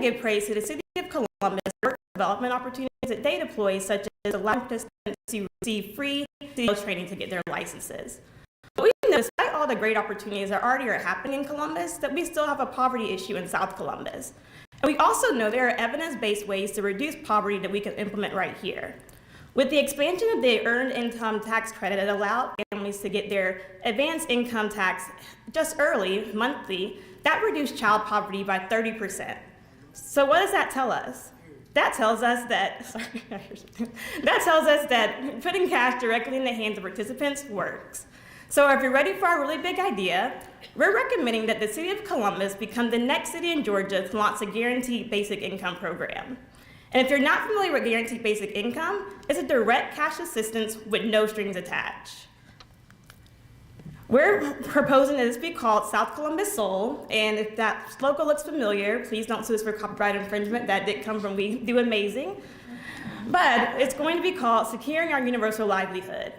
to give praise to the City of Columbus for development opportunities that they deploy, such as allowing participants to receive free sales training to get their licenses. But we know, despite all the great opportunities that already are happening in Columbus, that we still have a poverty issue in South Columbus. And we also know there are evidence-based ways to reduce poverty that we can implement right here. With the expansion of the Earned Income Tax Credit that allowed families to get their advanced income tax just early, monthly, that reduced child poverty by 30%. So what does that tell us? That tells us that, putting cash directly in the hands of participants works. So if you're ready for a really big idea, we're recommending that the City of Columbus become the next city in Georgia to launch a Guaranteed Basic Income program. And if you're not familiar with Guaranteed Basic Income, it's a direct cash assistance with no strings attached. We're proposing that this be called South Columbus Soul, and if that logo looks familiar, please don't sue us for copyright infringement. That did come from We Do Amazing. But it's going to be called Securing Our Universal Livelihood.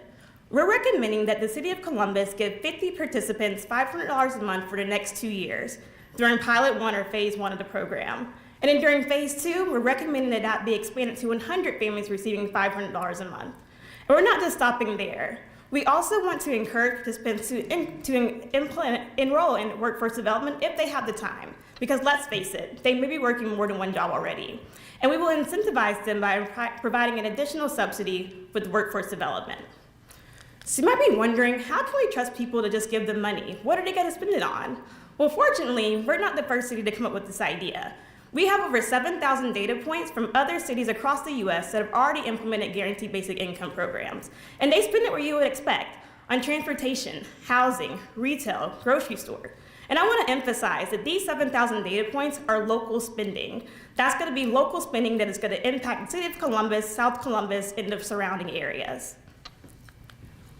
We're recommending that the City of Columbus give 50 participants $500 a month for the next 2 years during Pilot 1 or Phase 1 of the program. And then during Phase 2, we're recommending that that be expanded to 100 families receiving $500 a month. And we're not just stopping there. We also want to encourage participants to enroll in workforce development if they have the time. Because let's face it, they may be working more than one job already. And we will incentivize them by providing an additional subsidy with workforce development. So you might be wondering, how can we trust people to just give them money? What are they going to spend it on? Well, fortunately, we're not the first city to come up with this idea. We have over 7,000 data points from other cities across the US that have already implemented Guaranteed Basic Income programs. And they spend it where you would expect, on transportation, housing, retail, grocery store. And I want to emphasize that these 7,000 data points are local spending. That's going to be local spending that is going to impact the City of Columbus, South Columbus, and the surrounding areas.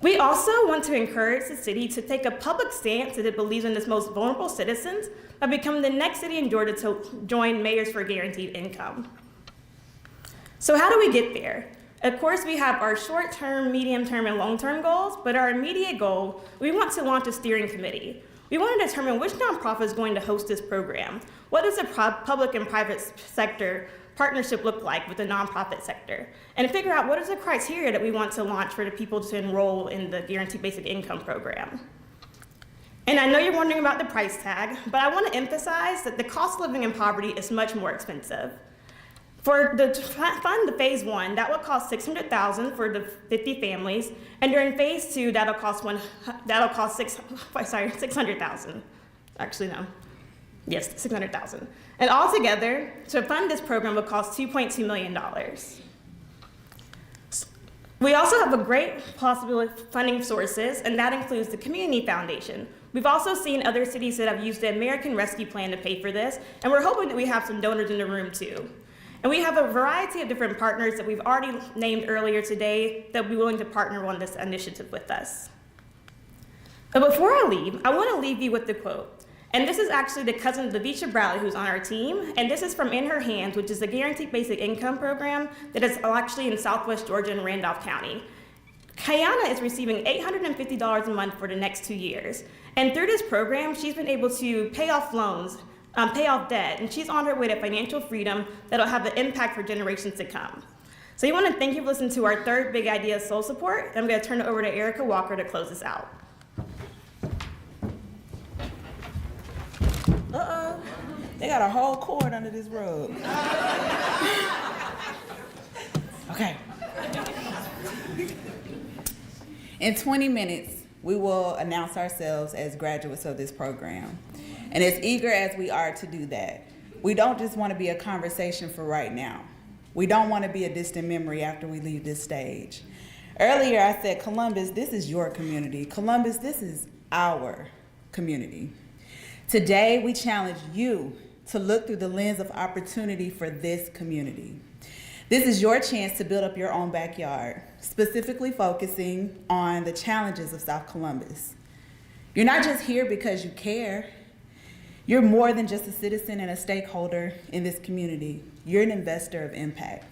We also want to encourage the city to take a public stance that it believes in its most vulnerable citizens by becoming the next city in Georgia to join Mayors for Guaranteed Income. So how do we get there? Of course, we have our short-term, medium-term, and long-term goals, but our immediate goal, we want to launch a steering committee. We want to determine which nonprofit is going to host this program. What does the public and private sector partnership look like with the nonprofit sector? And to figure out what is the criteria that we want to launch for the people to enroll in the Guaranteed Basic Income program. And I know you're wondering about the price tag, but I want to emphasize that the cost of living in poverty is much more expensive. For the fund the Phase 1, that will cost $600,000 for the 50 families, and during Phase 2, that'll cost $600,000. Actually, no. Yes, $600,000. And altogether, to fund this program will cost $2.2 million. We also have a great possible funding sources, and that includes the Community Foundation. We've also seen other cities that have used the American Rescue Plan to pay for this, and we're hoping that we have some donors in the room too. And we have a variety of different partners that we've already named earlier today that will be willing to partner on this initiative with us. But before I leave, I want to leave you with the quote. And this is actually the cousin of Davisha Bradley, who's on our team, and this is from In Her Hands, which is a Guaranteed Basic Income program that is actually in Southwest Georgia and Randolph County. Kayana is receiving $850 a month for the next 2 years. And through this program, she's been able to pay off loans, pay off debt, and she's on her way to financial freedom that'll have an impact for generations to come. So I want to thank you for listening to our third big idea, Soul Support. And I'm going to turn it over to Erica Walker to close this out. They got a whole cord under this rug. Okay. In 20 minutes, we will announce ourselves as graduates of this program. And as eager as we are to do that, we don't just want to be a conversation for right now. We don't want to be a distant memory after we leave this stage. Earlier, I said, Columbus, this is your community. Columbus, this is our community. Today, we challenge you to look through the lens of opportunity for this community. This is your chance to build up your own backyard, specifically focusing on the challenges of South Columbus. You're not just here because you care. You're more than just a citizen and a stakeholder in this community. You're an investor of impact.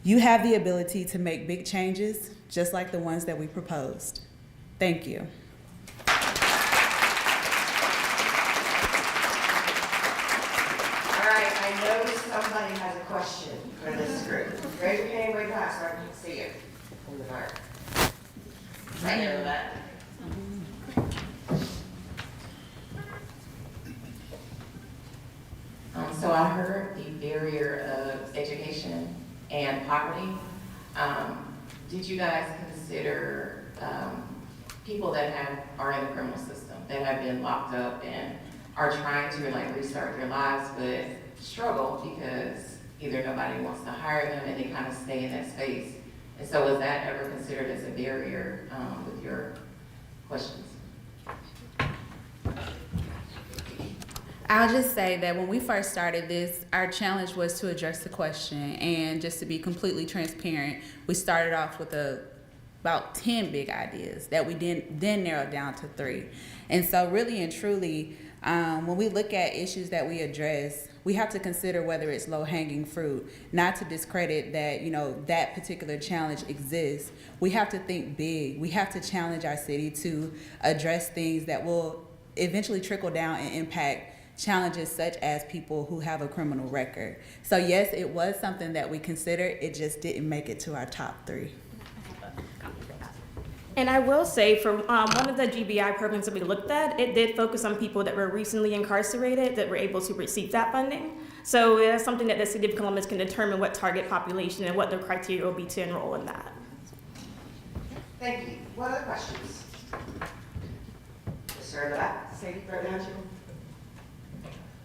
You have the ability to make big changes, just like the ones that we proposed. Thank you. All right, I noticed somebody has a question for this group. Raise your hand way high so I can see it in the dark. Right here in the back. So I heard the barrier of education and poverty. Did you guys consider people that are in the criminal system, that have been locked up and are trying to like restart their lives, but struggle because either nobody wants to hire them and they kind of stay in that space? And so was that ever considered as a barrier with your questions? I'll just say that when we first started this, our challenge was to address the question, and just to be completely transparent, we started off with about 10 big ideas that we then narrowed down to 3. And so really and truly, when we look at issues that we address, we have to consider whether it's low-hanging fruit, not to discredit that, that particular challenge exists. We have to think big. We have to challenge our city to address things that will eventually trickle down and impact challenges such as people who have a criminal record. So yes, it was something that we considered. It just didn't make it to our top 3. And I will say, for one of the GBI programs that we looked at, it did focus on people that were recently incarcerated that were able to receive that funding. So it's something that the City of Columbus can determine what target population and what their criteria will be to enroll in that. Thank you. What other questions? Yes, sir, in the back. Sadie, right behind you.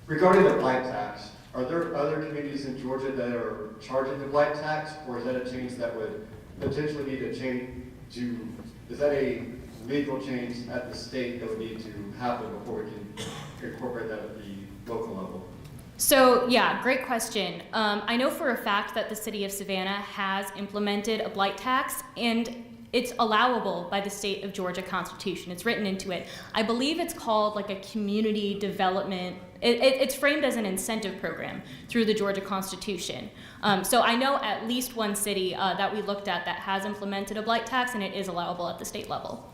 Regarding the blight tax, are there other communities in Georgia that are charging the blight tax, or is that a change that would potentially need a change to, is that a legal change at the state that would need to happen before we can incorporate that at the local level? So yeah, great question. I know for a fact that the city of Savannah has implemented a blight tax, and it's allowable by the state of Georgia Constitution. It's written into it. I believe it's called like a community development. It's framed as an incentive program through the Georgia Constitution. So I know at least one city that we looked at that has implemented a blight tax, and it is allowable at the state level.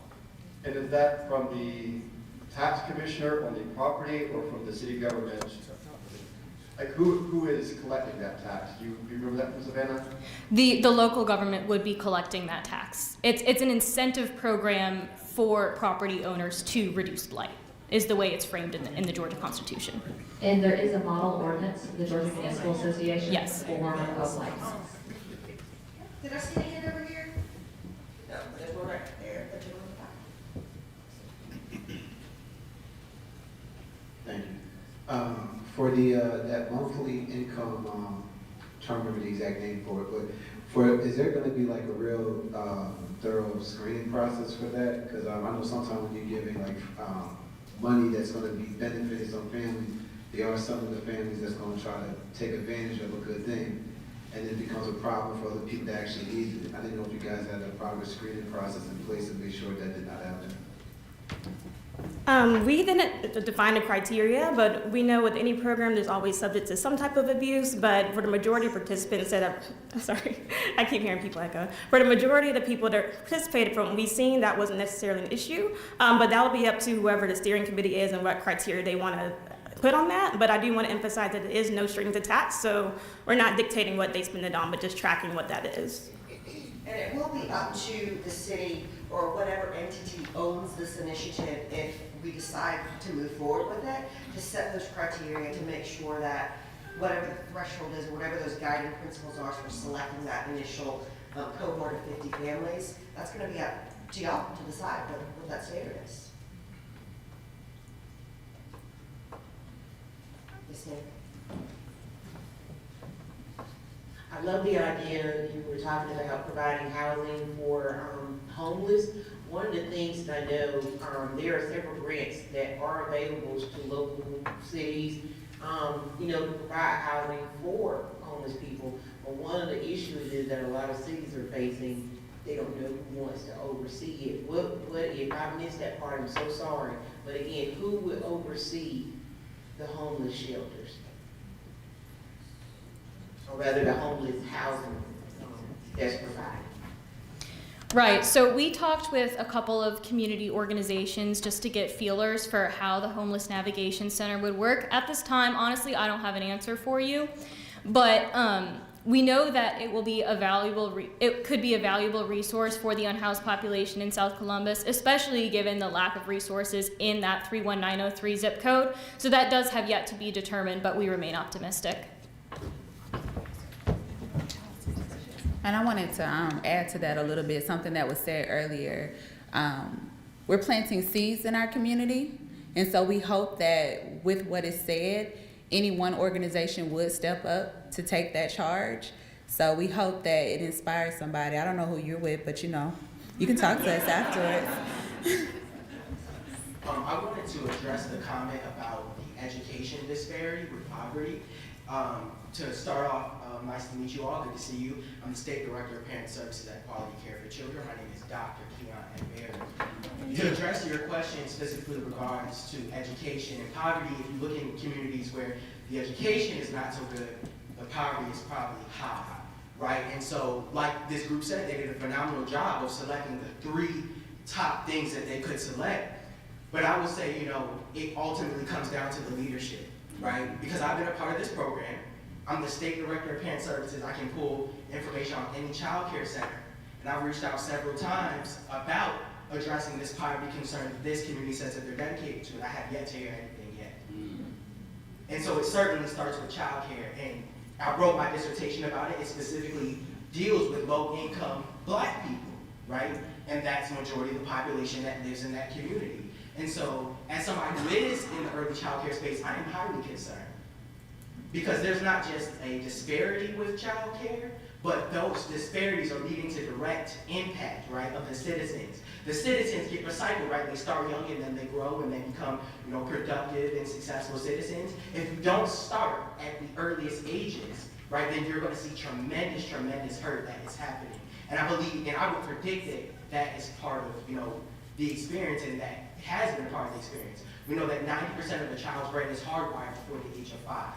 And is that from the tax commissioner on the property or from the city government? Like who is collecting that tax? Do you remember that from Savannah? The local government would be collecting that tax. It's an incentive program for property owners to reduce blight, is the way it's framed in the Georgia Constitution. And there is a model ordinance, the Georgia Municipal Association. Yes. For blight. Did I see a hand over here? No, there's one right there. There's one in the back. Thank you. For the that monthly income, trying to remember the exact name for it, is there going to be like a real thorough screening process for that? Because I know sometimes when you're giving like money that's going to be benefiting some family, there are some of the families that's going to try to take advantage of a good thing, and it becomes a problem for other people that actually need it. I didn't know if you guys had a proper screening process in place to make sure that did not happen. We didn't define the criteria, but we know with any program there's always subject to some type of abuse. But for the majority of participants that have, sorry, I keep hearing people echo. For the majority of the people that participated, from what we've seen, that wasn't necessarily an issue. But that'll be up to whoever the steering committee is and what criteria they want to put on that. But I do want to emphasize that there is no strings attached, so we're not dictating what they spend it on, but just tracking what that is. And it will be up to the city or whatever entity owns this initiative, if we decide to move forward with it, to set those criteria to make sure that whatever the threshold is, or whatever those guiding principles are for selecting that initial cohort of 50 families, that's going to be up to y'all to decide what that standard is. Yes, ma'am. I love the idea you were talking about providing housing for homeless. One of the things that I know, there are several grants that are available to local cities, to provide housing for homeless people. But one of the issues is that a lot of cities are facing, they don't know who wants to oversee it. What if I missed that part, I'm so sorry. But again, who would oversee the homeless shelters? Or rather the homeless housing that's provided. Right, so we talked with a couple of community organizations just to get feelers for how the Homeless Navigation Center would work. At this time, honestly, I don't have an answer for you, but we know that it will be a valuable, it could be a valuable resource for the unhoused population in South Columbus, especially given the lack of resources in that 31903 zip code. So that does have yet to be determined, but we remain optimistic. And I wanted to add to that a little bit, something that was said earlier. We're planting seeds in our community, and so we hope that with what is said, any one organization would step up to take that charge. So we hope that it inspires somebody. I don't know who you're with, but you know, you can talk to us afterwards. I wanted to address the comment about the education disparity with poverty. To start off, nice to meet you all, good to see you. I'm the State Director of Parent Services at Quality Care for Children. My name is Dr. Keon Barry. To address your question specifically in regards to education and poverty, if you look in communities where the education is not so good, the poverty is probably high, right? And so, like this group said, they did a phenomenal job of selecting the 3 top things that they could select. But I would say, you know, it ultimately comes down to the leadership, right? Because I've been a part of this program. I'm the State Director of Parent Services. I can pull information on any child care center. And I've reached out several times about addressing this poverty concern that this community says that they're dedicated to, and I have yet to hear anything yet. And so it certainly starts with child care. And I wrote my dissertation about it. It specifically deals with low-income Black people, right? And that's the majority of the population that lives in that community. And so, as somebody who is in the early child care space, I am highly concerned. Because there's not just a disparity with child care, but those disparities are leading to direct impact, right, of the citizens. The citizens get recycled, right? They start young and then they grow and they become, you know, productive and successful citizens. If you don't start at the earliest ages, right, then you're going to see tremendous, tremendous hurt that is happening. And I believe, and I would predict that that is part of, you know, the experience, and that has been part of the experience. We know that 90% of a child's brain is hardwired before the age of 5.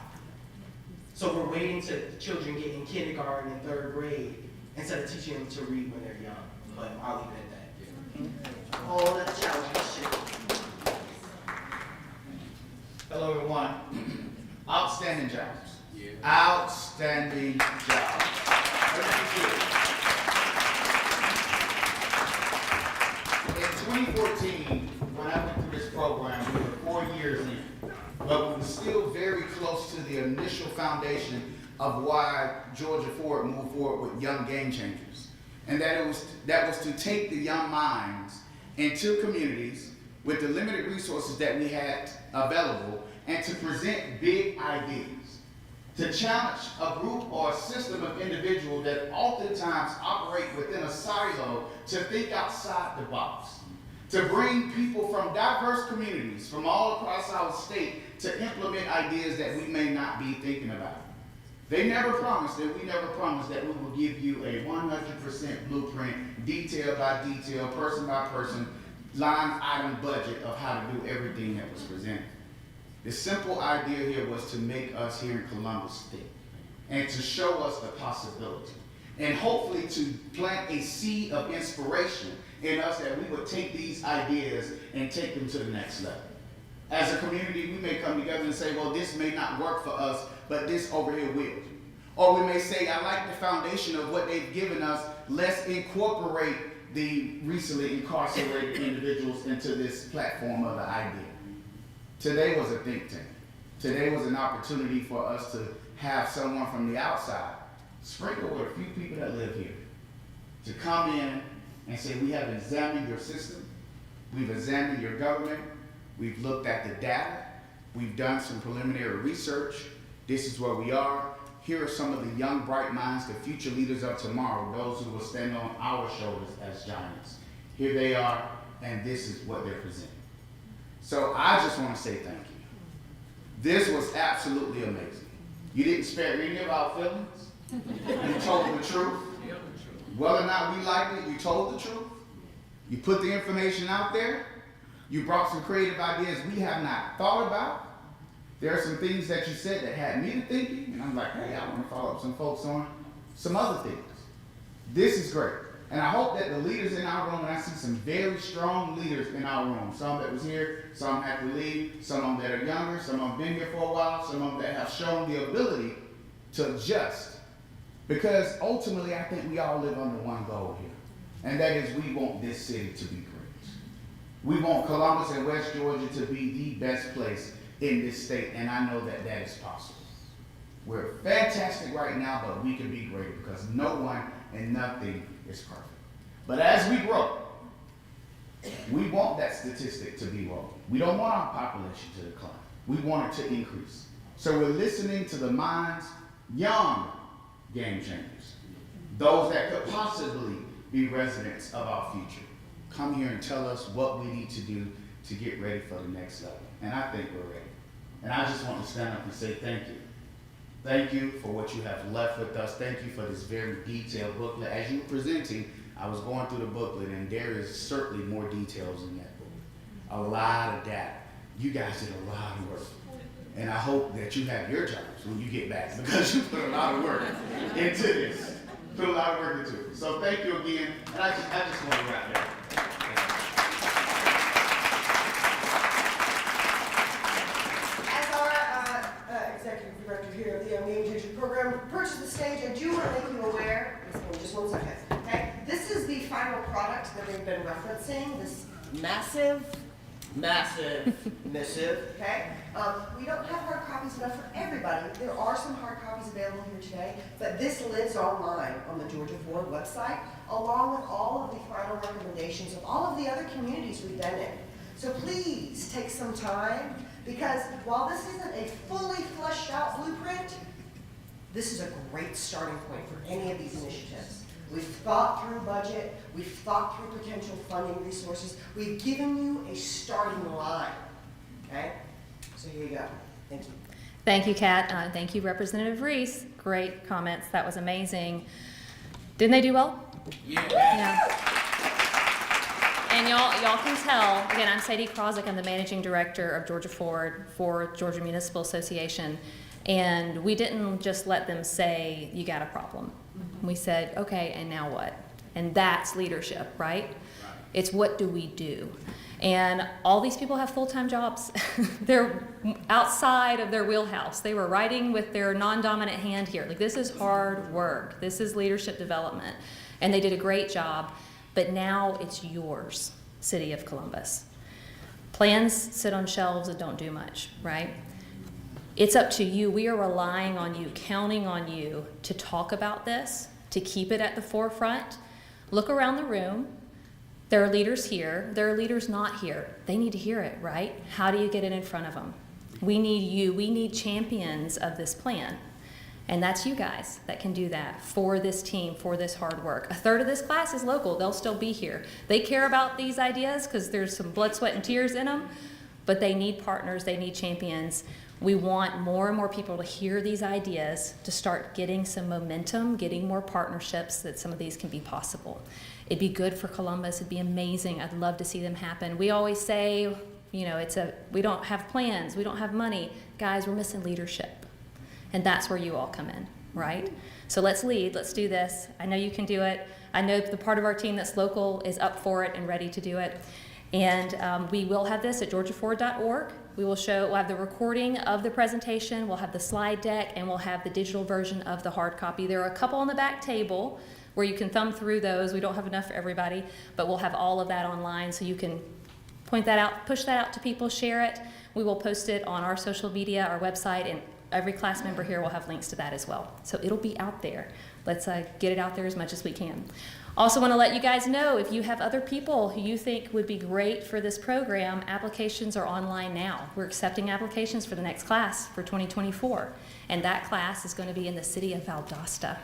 So we're waiting to children get in kindergarten and 3rd grade instead of teaching them to read when they're young. But I'll leave it at that. Whole other challenge question. Hello, everyone. Outstanding jobs. Yeah. Outstanding jobs. In 2014, when I went through this program, we were 4 years in. But we were still very close to the initial foundation of why Georgia Ford moved forward with Young Game Changers. And that was to take the young minds into communities with the limited resources that we had available and to present big ideas. To challenge a group or a system of individuals that oftentimes operate within a silo to think outside the box. To bring people from diverse communities from all across our state to implement ideas that we may not be thinking about. They never promised, and we never promised, that we will give you a 100% blueprint, detail by detail, person by person, line item budget of how to do everything that was presented. The simple idea here was to make us here in Columbus think and to show us the possibility and hopefully to plant a seed of inspiration in us that we would take these ideas and take them to the next level. As a community, we may come together and say, well, this may not work for us, but this over here will. Or we may say, I like the foundation of what they've given us, let's incorporate the recently incarcerated individuals into this platform of the idea. Today was a think tank. Today was an opportunity for us to have someone from the outside, sprinkle with a few people that live here, to come in and say, we have examined your system, we've examined your government, we've looked at the data, we've done some preliminary research, this is where we are, here are some of the young, bright minds, the future leaders of tomorrow, those who will stand on our shoulders as giants. Here they are, and this is what they're presenting. So I just want to say thank you. This was absolutely amazing. You didn't spare any of our feelings. You told the truth. Whether or not we liked it, you told the truth. You put the information out there. You brought some creative ideas we have not thought about. There are some things that you said that had me to thinking, and I'm like, hey, I want to follow up some folks on some other things. This is great. And I hope that the leaders in our room, and I see some very strong leaders in our room, some that was here, some had to leave, some of them that are younger, some of them been here for a while, some of them that have shown the ability to adjust. Because ultimately, I think we all live under one goal here, and that is we want this city to be great. We want Columbus and West Georgia to be the best place in this state, and I know that that is possible. We're fantastic right now, but we can be greater because no one and nothing is perfect. But as we grow, we want that statistic to be low. We don't want our population to decline. We want it to increase. So we're listening to the minds, young game changers, those that could possibly be residents of our future. Come here and tell us what we need to do to get ready for the next level. And I think we're ready. And I just want to stand up and say thank you. Thank you for what you have left with us. Thank you for this very detailed booklet. As you were presenting, I was going through the booklet, and there is certainly more details in that book. A lot of data. You guys did a lot of work. And I hope that you have your jobs when you get back, because you put a lot of work into this. Put a lot of work into it. So thank you again. And I just want to wrap that. Here of the Young Game Changer program, purchase the stage. I do want to make you aware, just one second, okay? This is the final product that they've been referencing, this massive, okay? We don't have hard copies enough for everybody. There are some hard copies available here today, but this lives online on the Georgia Ford website, along with all of the final recommendations of all of the other communities we've been in. So please take some time, because while this isn't a fully fleshed out blueprint, this is a great starting point for any of these initiatives. We've thought through budget, we've thought through potential funding resources, we've given you a starting line, okay? So here you go, thank you. Thank you, Kat. Thank you, Representative Reese. Great comments, that was amazing. Didn't they do well? Yeah. And y'all can tell, again, I'm Sadie Krosick, I'm the Managing Director of Georgia Ford for Georgia Municipal Association. And we didn't just let them say, you got a problem. We said, okay, and now what? And that's leadership, right? It's what do we do? And all these people have full-time jobs. They're outside of their wheelhouse. They were writing with their non-dominant hand here. Like, this is hard work. This is leadership development. And they did a great job. But now it's yours, City of Columbus. Plans sit on shelves and don't do much, right? It's up to you. We are relying on you, counting on you to talk about this, to keep it at the forefront. Look around the room. There are leaders here. There are leaders not here. They need to hear it, right? How do you get it in front of them? We need you. We need champions of this plan. And that's you guys that can do that for this team, for this hard work. A third of this class is local. They'll still be here. They care about these ideas because there's some blood, sweat, and tears in them, but they need partners. They need champions. We want more and more people to hear these ideas, to start getting some momentum, getting more partnerships, that some of these can be possible. It'd be good for Columbus. It'd be amazing. I'd love to see them happen. We always say, you know, we don't have plans. We don't have money. Guys, we're missing leadership. And that's where you all come in, right? So let's lead, let's do this. I know you can do it. I know the part of our team that's local is up for it and ready to do it. And we will have this at georgiaford.org. We'll have the recording of the presentation, we'll have the slide deck, and we'll have the digital version of the hard copy. There are a couple on the back table where you can thumb through those. We don't have enough for everybody, but we'll have all of that online so you can point that out, push that out to people, share it. We will post it on our social media, our website, and every class member here will have links to that as well. So it'll be out there. Let's get it out there as much as we can. Also want to let you guys know, if you have other people who you think would be great for this program, applications are online now. We're accepting applications for the next class for 2024. And that class is going to be in the city of Valdosta,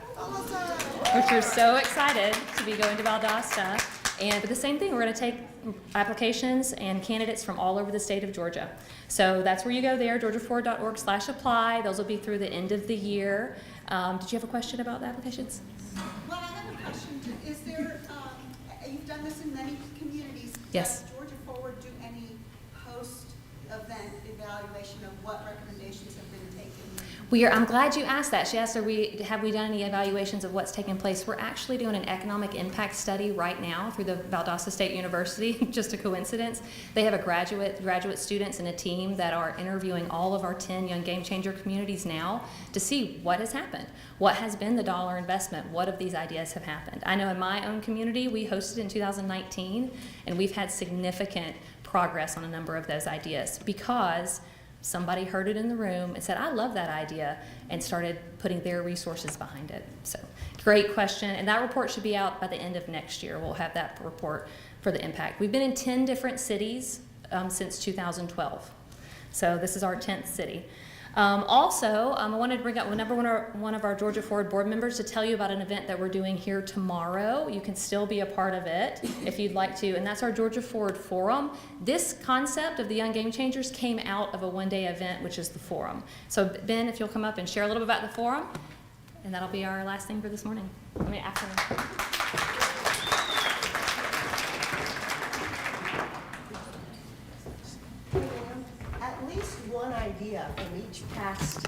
which we're so excited to be going to Valdosta. And the same thing, we're going to take applications and candidates from all over the state of Georgia. So that's where you go there, georgiaford.org/apply. Those will be through the end of the year. Did you have a question about the applications? Well, I have a question. Is there, you've done this in many communities. Yes. Does Georgia Forward do any post-event evaluation of what recommendations have been taken? I'm glad you asked that. She asked, have we done any evaluations of what's taking place? We're actually doing an economic impact study right now through the Valdosta State University, just a coincidence. They have a graduate students and a team that are interviewing all of our 10 Young Game Changer communities now to see what has happened. What has been the dollar investment? What of these ideas have happened? I know in my own community, we hosted in 2019, and we've had significant progress on a number of those ideas because somebody heard it in the room and said, I love that idea, and started putting their resources behind it. So great question. And that report should be out by the end of next year. We'll have that report for the impact. We've been in 10 different cities since 2012. So this is our 10th city. Also, I wanted to bring up one of our Georgia Forward board members to tell you about an event that we're doing here tomorrow. You can still be a part of it if you'd like to, and that's our Georgia Forward Forum. This concept of the Young Game Changers came out of a one-day event, which is the Forum. So Ben, if you'll come up and share a little bit about the Forum, and that'll be our last thing for this morning. Afternoon. At least one idea from each past.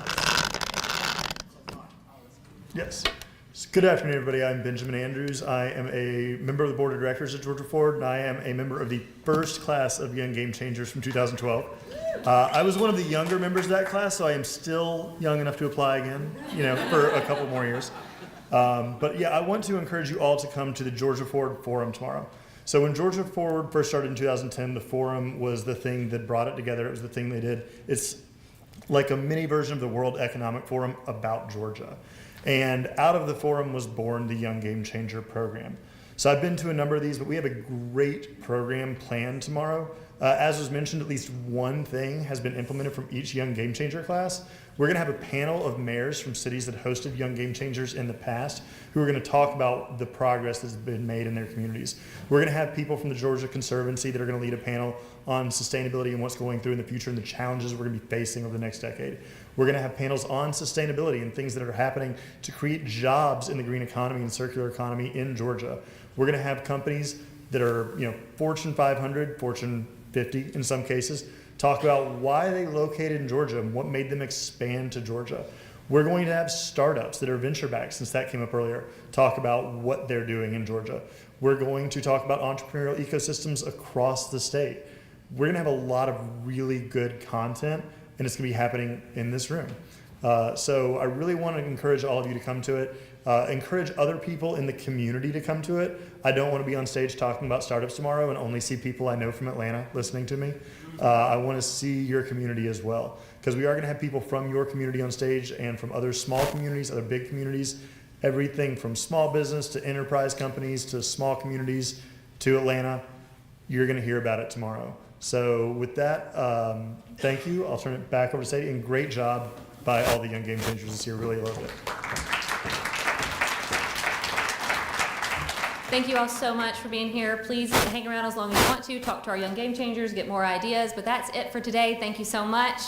Yes. Good afternoon, everybody. I'm Benjamin Andrews. I am a member of the board of directors at Georgia Forward, and I am a member of the first class of Young Game Changers from 2012. I was one of the younger members of that class, so I am still young enough to apply again, for a couple more years. But yeah, I want to encourage you all to come to the Georgia Forward Forum tomorrow. So when Georgia Forward first started in 2010, the forum was the thing that brought it together. It was the thing they did. It's like a mini version of the World Economic Forum about Georgia. And out of the forum was born the Young Game Changer program. So I've been to a number of these, but we have a great program planned tomorrow. As was mentioned, at least one thing has been implemented from each Young Game Changer class. We're going to have a panel of mayors from cities that hosted Young Game Changers in the past who are going to talk about the progress that's been made in their communities. We're going to have people from the Georgia Conservancy that are going to lead a panel on sustainability and what's going through in the future and the challenges we're going to be facing over the next decade. We're going to have panels on sustainability and things that are happening to create jobs in the green economy and circular economy in Georgia. We're going to have companies that are, Fortune 500, Fortune 50 in some cases, talk about why they located in Georgia and what made them expand to Georgia. We're going to have startups that are venture-backed, since that came up earlier, talk about what they're doing in Georgia. We're going to talk about entrepreneurial ecosystems across the state. We're going to have a lot of really good content, and it's going to be happening in this room. So I really want to encourage all of you to come to it. Encourage other people in the community to come to it. I don't want to be on stage talking about startups tomorrow and only see people I know from Atlanta listening to me. I want to see your community as well, because we are going to have people from your community on stage and from other small communities, other big communities, everything from small business to enterprise companies to small communities to Atlanta. You're going to hear about it tomorrow. So with that, thank you. I'll turn it back over to Sadie, and great job by all the Young Game Changers this year. Really loved it. Thank you all so much for being here. Please hang around as long as you want to, talk to our Young Game Changers, get more ideas, but that's it for today. Thank you so much.